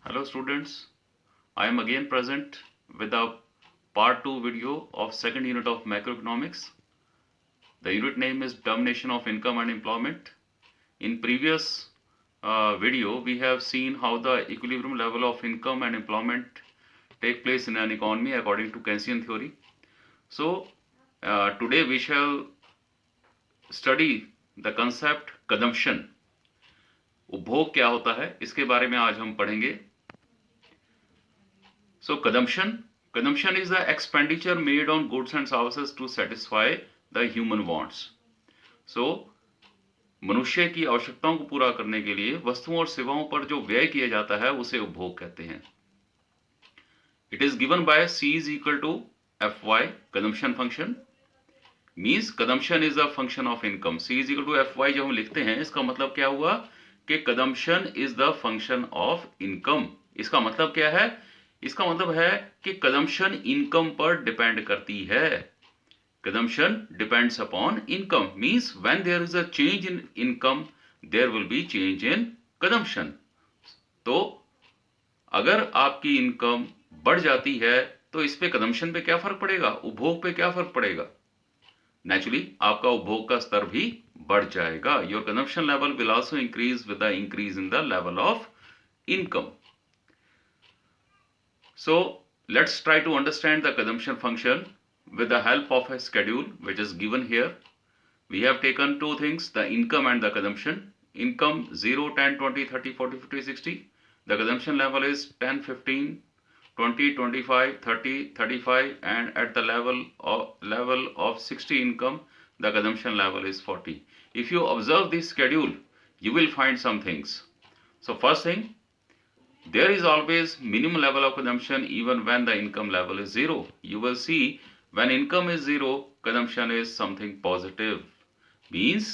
Hello students, I am again present with the part 2 video of second unit of macroeconomics. The unit name is Determination of Income and Employment. In previous video, we have seen how the equilibrium level of income and employment take place in an economy according to Keynesian theory. So today we shall study the concept consumption. उपभोग क्या होता है इसके बारे में आज हम पढ़ेंगे. So consumption is the expenditure made on goods and services to satisfy the human wants. So मनुष्य की आवश्यकताओं को पूरा करने के लिए वस्तुओं और सेवाओं पर जो व्यय किया जाता है उसे उपभोग कहते हैं. It is given by C is equal to Fy consumption function. Means consumption is a function of income. C is equal to Fy जब हम लिखते हैं इसका मतलब क्या हुआ कि consumption is the function of income. इसका मतलब क्या है? इसका मतलब है कि कंजम्पशन इनकम पर डिपेंड करती है. Consumption depends upon income. Means when there is a change in income there will be change in consumption. तो अगर आपकी इनकम बढ़ जाती है तो इस पे कंजम्पशन पे क्या फर्क पड़ेगा, उपभोग पे क्या फर्क पड़ेगा? नेचुरली आपका उपभोग का स्तर भी बढ़ जाएगा. Your consumption level will also increase with the increase in the level of income. So let's try to understand the consumption function with the help of a schedule which is given here. We have taken two things, the income and the consumption. Income 0, 10, 20, 30, 40, 50, 60. The consumption level is 10, 15, 20, 25, 30, 35 and at the level of 60 income the consumption level is 40. If you observe this schedule you will find some things. So first thing, there is always minimum level of consumption even when the income level is 0. You will see when income is 0, consumption is something positive. Means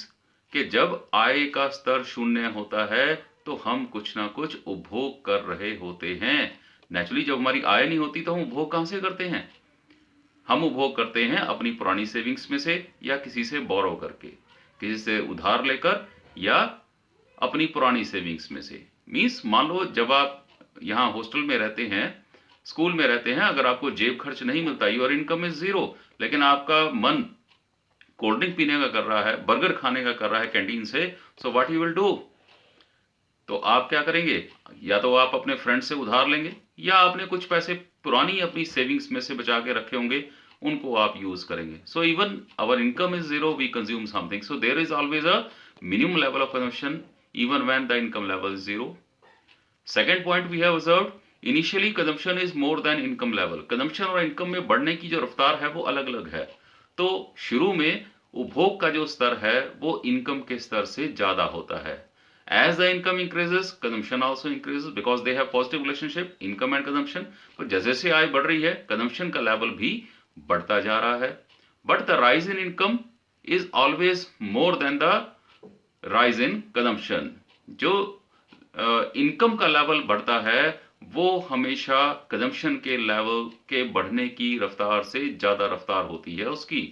कि जब आय का स्तर शून्य होता है तो हम कुछ ना कुछ उपभोग कर रहे होते हैं. नेचुरली जब हमारी आय नहीं होती तो हम उपभोग कहाँ से करते हैं? हम उपभोग करते हैं अपनी पुरानी सेविंग्स में से या किसी से बोरो करके, किसी से उधार लेकर या अपनी पुरानी सेविंग्स में से. मीन्स मान लो जब आप यहाँ हॉस्टल में रहते हैं, स्कूल में रहते हैं, अगर आपको जेब खर्च नहीं मिलता और इनकम इज 0, लेकिन आपका मन कोल्ड ड्रिंक पीने का कर रहा है, बर्गर खाने का कर रहा है कैंटीन से, so what you will do? तो आप क्या करेंगे? या तो आप अपने फ्रेंड से उधार लेंगे या आपने कुछ पैसे पुरानी अपनी सेविंग्स में से बचा के रखे होंगे, उनको आप यूज करेंगे. So even our income is 0, we consume something. So there is always a minimum level of consumption even when the income level is 0. Second point we have observed, initially consumption is more than income level. Consumption और income में बढ़ने की जो रफ्तार है वो अलग अलग है. तो शुरू में उपभोग का जो स्तर है वो इनकम के स्तर से ज्यादा होता है. As the income increases, consumption also increases because they have positive relationship, income and consumption. तो जैसे जैसे आय बढ़ रही है, consumption का लेवल भी बढ़ता जा रहा है. But the rise in income is always more than the rise in consumption. जो इनकम का लेवल बढ़ता है वो हमेशा कंजम्पशन के लेवल के बढ़ने की रफ्तार से ज्यादा रफ्तार होती है उसकी.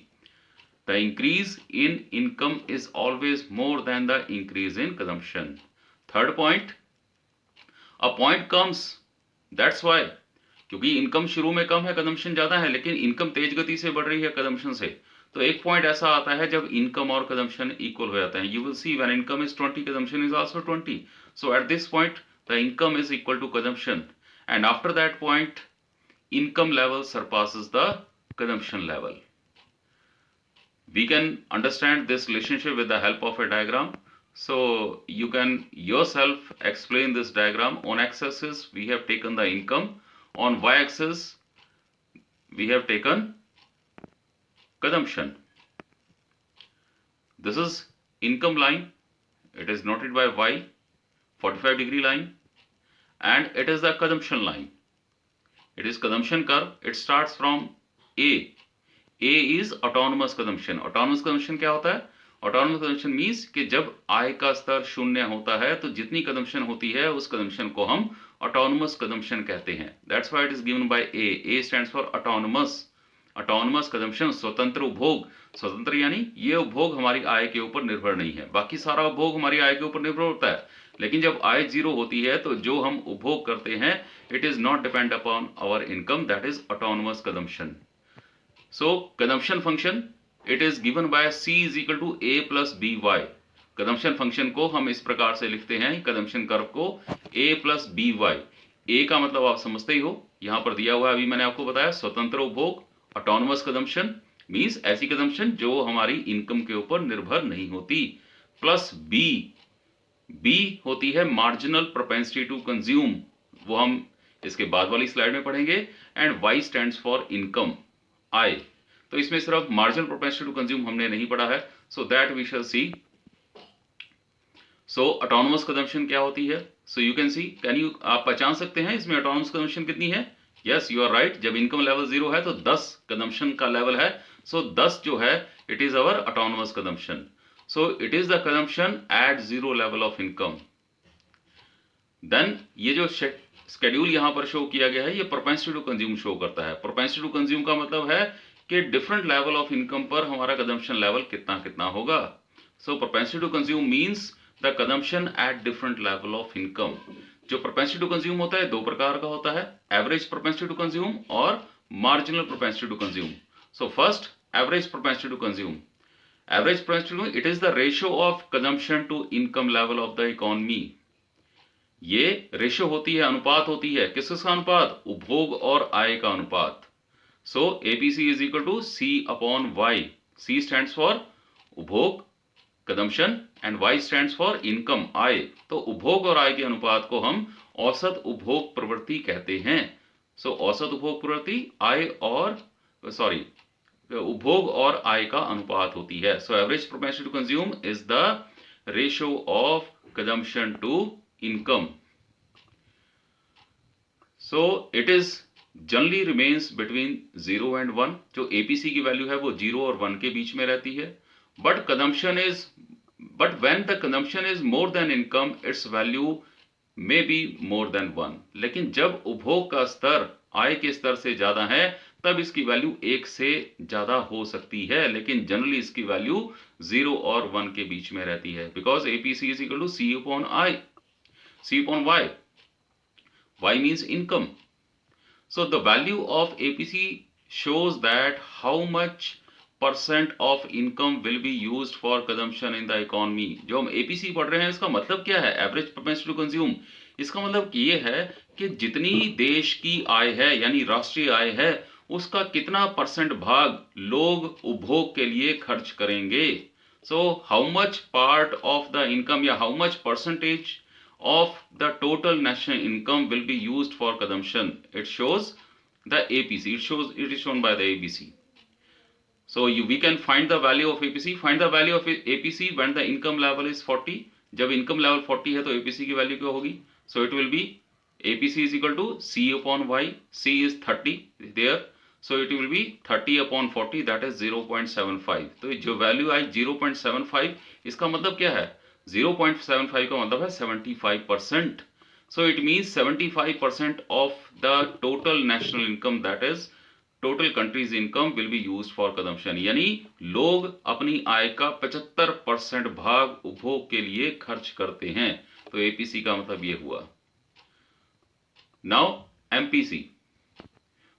The increase in income is always more than the increase in consumption. Third point, a point comes, that's why, क्योंकि इनकम शुरू में कम है, कंजम्पशन ज्यादा है, लेकिन इनकम तेज गति से बढ़ रही है कंजम्पशन से, तो एक पॉइंट ऐसा आता है जब इनकम और कंजम्पशन इक्वल हो जाते हैं. You will see when income is 20, consumption is also 20. So at this point the income is equal to consumption and after that point income level surpasses the consumption level. We can understand this relationship with the help of a diagram. So you can yourself explain this diagram. On x-axis we have taken the income, on y-axis we have taken consumption. This is income line, it is noted by y, 45-degree line, and it is the consumption line. It is consumption curve. It starts from A. A is autonomous consumption. Autonomous consumption क्या होता है? Autonomous consumption means कि जब आय का स्तर शून्य होता है तो जितनी कंजम्पशन होती है उस कंजम्पशन को हम autonomous consumption कहते हैं. That's why it is given by A. A stands for autonomous. Autonomous consumption, स्वतंत्र उपभोग. स्वतंत्र यानी ये उपभोग हमारी आय के ऊपर निर्भर नहीं है, बाकी सारा उपभोग हमारी आय के ऊपर निर्भर होता है, लेकिन जब आय जीरो होती है तो जो हम उपभोग करते हैं it is not depend upon our income, that is autonomous consumption. So consumption function it is given by C is equal to A plus B Y. Consumption function को हम इस प्रकार से लिखते हैं, कंजम्पशन कर्व को A plus B Y. A का मतलब आप समझते ही हो, यहां पर दिया हुआ है, अभी मैंने आपको बताया स्वतंत्र उपभोग. ऑटोनोमस कंजम्पशन मींस ऐसी कंजम्पशन जो हमारी इनकम के ऊपर निर्भर नहीं होती. प्लस बी होती है मार्जिनल प्रोपेंसिटी टू कंज्यूम, वो हम इसके बाद वाली स्लाइड में पढ़ेंगे. And Y stands for income, आई. तो इसमें सिर्फ मार्जिनल प्रोपेंसिटी टू कंज्यूम हमने नहीं पढ़ा है, so that we shall see. So autonomous consumption क्या होती है? So you can see, can you, आप पहचान सकते हैं इसमें ऑटोनोमस कंजम्पशन कितनी है? Yes, you are right. जब इनकम लेवल 0 है तो 10 कंजम्पशन का लेवल है. सो 10 जो है it is our autonomous consumption. So it is the consumption at 0 level of income. Then ये जो स्केड्यूल यहां पर शो किया गया है ये प्रोपेंसिटी टू कंज्यूम शो करता है. प्रोपेंसिटी टू कंज्यूम का मतलब है कि डिफरेंट लेवल ऑफ इनकम पर हमारा कंजम्पशन लेवल कितना कितना होगा. So propensity to consume means the consumption at different level of income. जो प्रोपेंसिटी टू कंज्यूम होता है दो प्रकार का होता है, एवरेज प्रोपेंसिटी टू कंज्यूम और marginal propensity to consume. So first, average propensity to consume. Average propensity it is the ratio of consumption to income level of the economy. ये ratio होती है, अनुपात होती है. किसका अनुपात? उपभोग और आय का अनुपात. So APC is equal to C upon Y. C stands for उपभोग consumption and Y stands for income, आय. तो उपभोग और आय के अनुपात को हम औसत उपभोग प्रवृत्ति कहते हैं. सो औसत उपभोग प्रवृत्ति आय और उपभोग और आय का अनुपात होती है. So average propensity to consume is the ratio of consumption to income. So it is generally remains between 0 and 1. जो एपीसी की वैल्यू है वो 0 और 1 के बीच में रहती है. But when the consumption is more than income, its value may be more than 1. लेकिन जब उपभोग का स्तर आय के स्तर से ज्यादा है तब इसकी वैल्यू 1 से ज्यादा हो सकती है, लेकिन जनरली इसकी वैल्यू 0 और 1 के बीच में रहती है. Because APC is equal to C upon I, C upon Y. Y means income. So the value of APC shows that how much % of income will be used for consumption in the economy. जो हम APC पढ़ रहे हैं इसका मतलब क्या है? Average propensity to consume. इसका मतलब ये है कि जितनी देश की आय है यानी राष्ट्रीय आय है उसका कितना % भाग लोग उपभोग के लिए खर्च करेंगे. So how much part of the income या how much % of the total national income will be used for consumption. It shows the APC. It is shown by the APC. So we can find the value of APC. Find the value of APC when the income level is 40. जब income level 40 है तो APC की value क्या होगी? So it will be APC is equal to C upon Y. C is 30 there. So it will be 30 upon 40, that is 0.75. तो जो value आई 0.75, इसका मतलब क्या है? 0.75 का मतलब है 75%. So it means 75% of the total national income, that is total country's income, will be used for consumption. यानी लोग अपनी आय का 75% भाग उपभोग के लिए खर्च करते हैं. तो एपीसी का मतलब ये हुआ. Now MPC,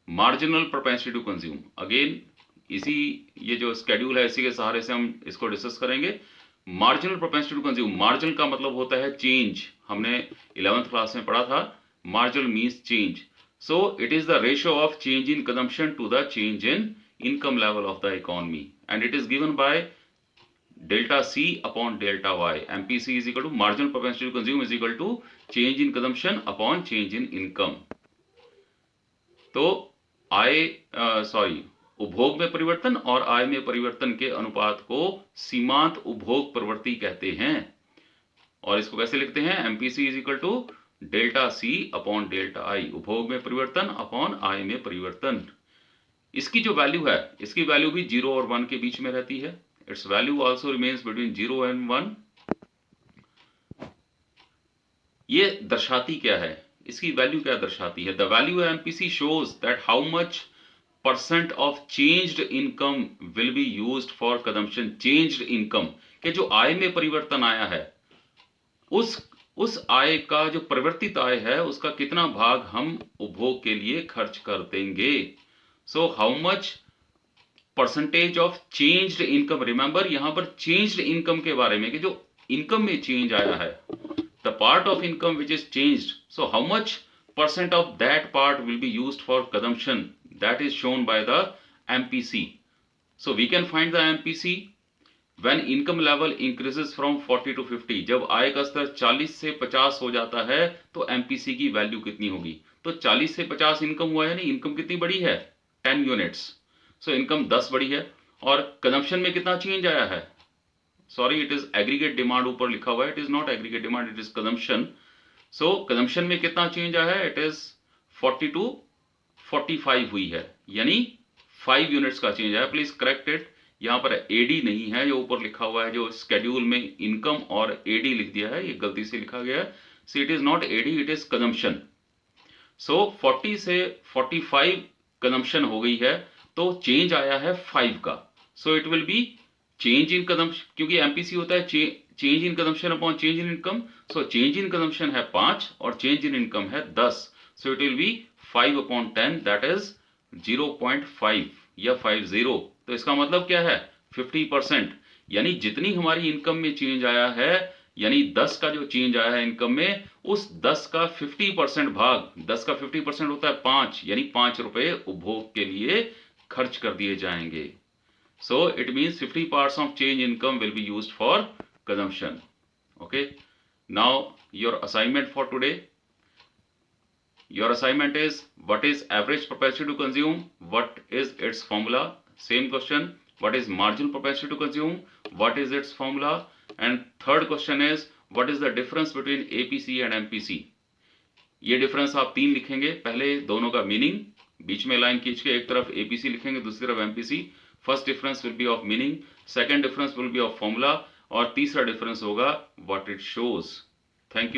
marginal propensity to consume. Again इसी ये जो स्केड्यूल है इसी के सहारे से हम इसको डिस्कस करेंगे. Marginal propensity to consume, marginal का मतलब होता है चेंज. हमने 11th क्लास में पढ़ा था. Marginal means change. So it is the ratio of change in consumption to the change in income level of the economy and it is given by delta C upon delta Y. MPC is equal to marginal propensity to consume is equal to change in consumption upon change in income. तो उपभोग में परिवर्तन और आय में परिवर्तन के अनुपात को सीमांत उपभोग प्रवृत्ति कहते हैं. और इसको कैसे लिखते हैं? MPC is equal to delta C upon delta I. उपभोग में परिवर्तन अपॉन आय में परिवर्तन. इसकी जो वैल्यू है इसकी वैल्यू भी 0 और 1 के बीच में रहती है. Its value also remains between 0 and 1. ये दर्शाती क्या है? इसकी वैल्यू क्या दर्शाती है? The value of MPC shows that how much % of changed income will be used for consumption. Changed income के जो आय में परिवर्तन आया है उस उस आय का जो परिवर्तित आय है उसका कितना भाग हम उपभोग के लिए खर्च कर देंगे. So how much percentage of changed income. Remember यहां पर चेंज्ड इनकम के बारे में कि जो इनकम में चेंज आया है, the part of income which is changed, so how much percent of that part will be used for consumption, that is shown by the MPC. So we can find the MPC when income level increases from 40 to 50. जब आय का स्तर 40 से 50 हो जाता है तो MPC की value कितनी होगी. तो 40 से 50 इनकम हुआ है, यानी इनकम कितनी बढ़ी है, 10 यूनिट्स. सो इनकम 10 बढ़ी है. और कंजम्पशन में कितना चेंज आया है, sorry it is aggregate demand ऊपर लिखा हुआ है, it is not aggregate demand, it is consumption. So consumption में कितना चेंज आया है, इट इज 40 टू 45 हुई है, यानी 5 यूनिट्स का चेंज आया. Please correct it. यहां पर एडी नहीं है, जो ऊपर लिखा हुआ है, जो स्केड्यूल में इनकम और एडी लिख दिया है, ये गलती से लिखा गया है. So it is not AD, it is consumption. So 40 से 45 कंजम्पशन हो गई है, तो चेंज आया है 5 का. So it will be change in consumption, क्योंकि एमपीसी होता है change in consumption upon change in income. So change in consumption है 5 और चेंज इन इनकम है 10. So it will be 5 upon 10, that is 0.5 या 50. तो इसका मतलब क्या है, 50%. यानी जितनी हमारी इनकम में चेंज आया है, यानी 10 का जो चेंज आया है इनकम में, उस 10 का 50% भाग, 10 का 50% होता है 5, यानी 5 रुपए उपभोग के लिए खर्च कर दिए जाएंगे. So it means 50 parts of change income will be used for consumption. Okay. Now your assignment for today. Your assignment is, what is average propensity to consume? What is its formula? Same question. What is marginal propensity to consume? What is its formula? And third question is, what is the difference between APC and MPC? ये difference आप 3 लिखेंगे. पहले दोनों का meaning, बीच में line खींच के एक तरफ एपीसी लिखेंगे, दूसरी तरफ MPC. First difference will be of meaning, second difference will be of formula, और तीसरा डिफरेंस होगा what it shows. Thank you.